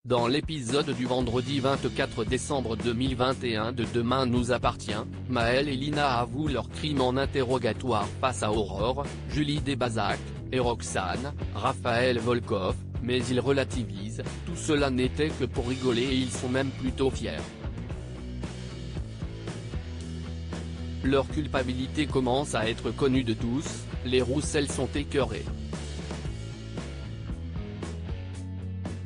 Dans l'épisode du vendredi 24 décembre 2021 de Demain nous appartient, Maël et Lina avouent leur crime en interrogatoire face à Aurore, Julie Desbazac, et Roxane, Raphaël Volkov, mais ils relativisent, tout cela n'était que pour rigoler et ils sont même plutôt fiers. Leur culpabilité commence à être connue de tous, les Roussel sont écœurés.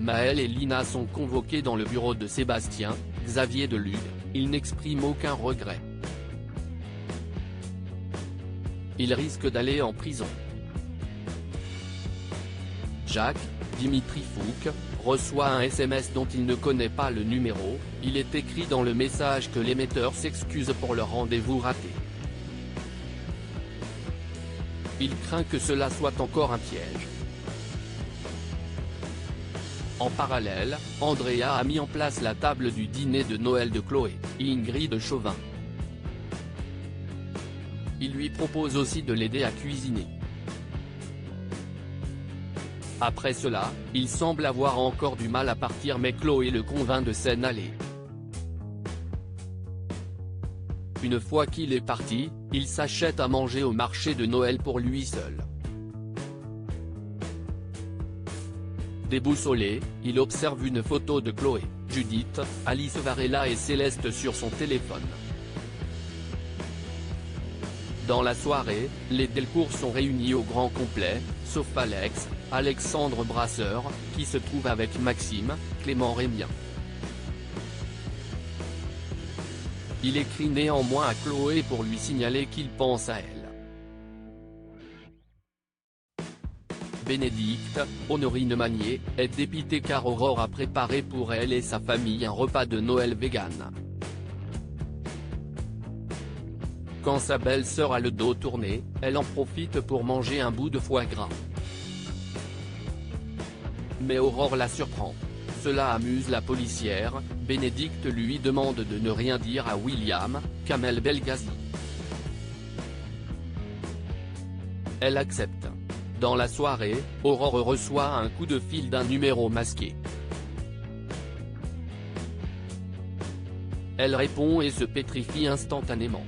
Maël et Lina sont convoqués dans le bureau de Sébastien, Xavier Delude, ils n'expriment aucun regret. Ils risquent d'aller en prison. Jacques, Dimitri Fouque, reçoit un SMS dont il ne connaît pas le numéro, il est écrit dans le message que l'émetteur s'excuse pour le rendez-vous raté. Il craint que cela soit encore un piège. En parallèle, Andrea a mis en place la table du dîner de Noël de Chloé, Ingrid Chauvin. Il lui propose aussi de l'aider à cuisiner. Après cela, il semble avoir encore du mal à partir mais Chloé le convainc de s'en aller. Une fois qu'il est parti, il s'achète à manger au marché de Noël pour lui seul. Déboussolé, il observe une photo de Chloé, Judith, Alice Varela et Céleste sur son téléphone. Dans la soirée, les Delcourt sont réunis au grand complet, sauf Alexandre Brasseur, qui se trouve avec Maxime, Clément Rémien. Il écrit néanmoins à Chloé pour lui signaler qu'il pense à elle. Bénédicte, Honorine Magnier, est dépitée car Aurore a préparé pour elle et sa famille un repas de Noël vegan. Quand sa belle-sœur a le dos tourné, elle en profite pour manger un bout de foie gras. Mais Aurore la surprend. Cela amuse la policière, Bénédicte lui demande de ne rien dire à William, Kamel Belghazi. Elle accepte. Dans la soirée, Aurore reçoit un coup de fil d'un numéro masqué. Elle répond et se pétrifie instantanément.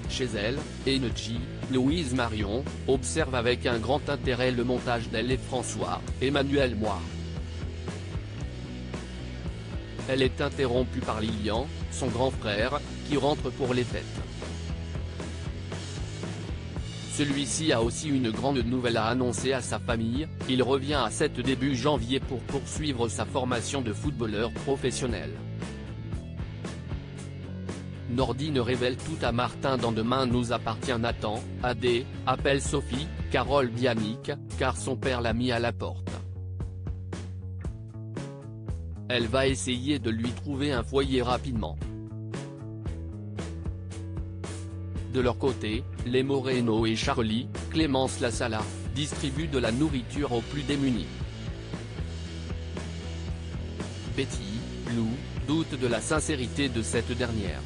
Chez elle, Engie, Louise Marion, observe avec un grand intérêt le montage d'elle et François, Emmanuel Moir. Elle est interrompue par Lilian, son grand frère, qui rentre pour les fêtes. Celui-ci a aussi une grande nouvelle à annoncer à sa famille, il revient à 7 début janvier pour poursuivre sa formation de footballeur professionnel. Nordine révèle tout à Martin dans Demain nous appartient. Nathan, AD, appelle Sophie, Carole Bianic, car son père l'a mis à la porte. Elle va essayer de lui trouver un foyer rapidement. De leur côté, les Moreno et Charlie, Clémence Lasala, distribuent de la nourriture aux plus démunis. Betty, Lou, doute de la sincérité de cette dernière.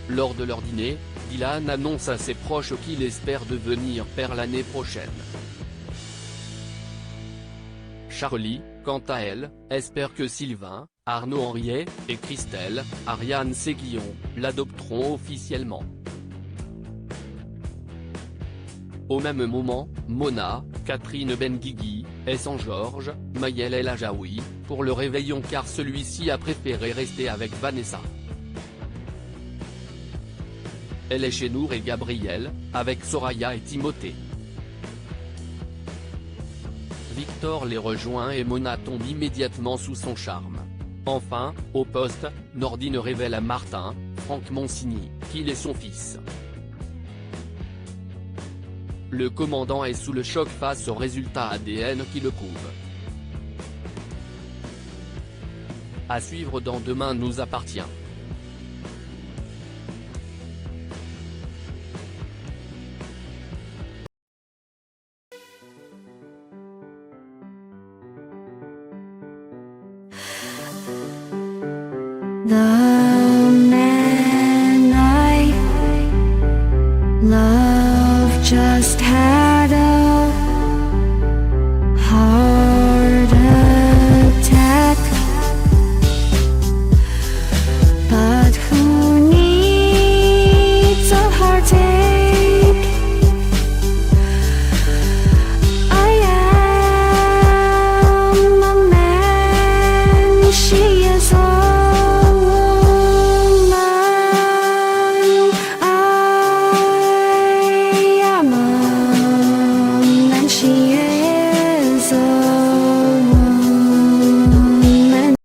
Lors de leur dîner, Dylan annonce à ses proches qu'il espère devenir père l'année prochaine. Charlie, quant à elle, espère que Sylvain, Arnaud Henriet, et Christelle, Ariane Séguillon, l'adopteront officiellement. Au même moment, Mona, Catherine Benguigui, et Saint-Georges, Maël El Ajaoui, pour le réveillon car celui-ci a préféré rester avec Vanessa. Elle est chez Nour et Gabriel, avec Soraya et Timothée. Victor les rejoint et Mona tombe immédiatement sous son charme. Enfin, au poste, Nordine révèle à Martin, Franck Monsigny, qu'il est son fils. Le commandant est sous le choc face au résultat ADN qui le prouve. À suivre dans Demain nous appartient. The man I love just had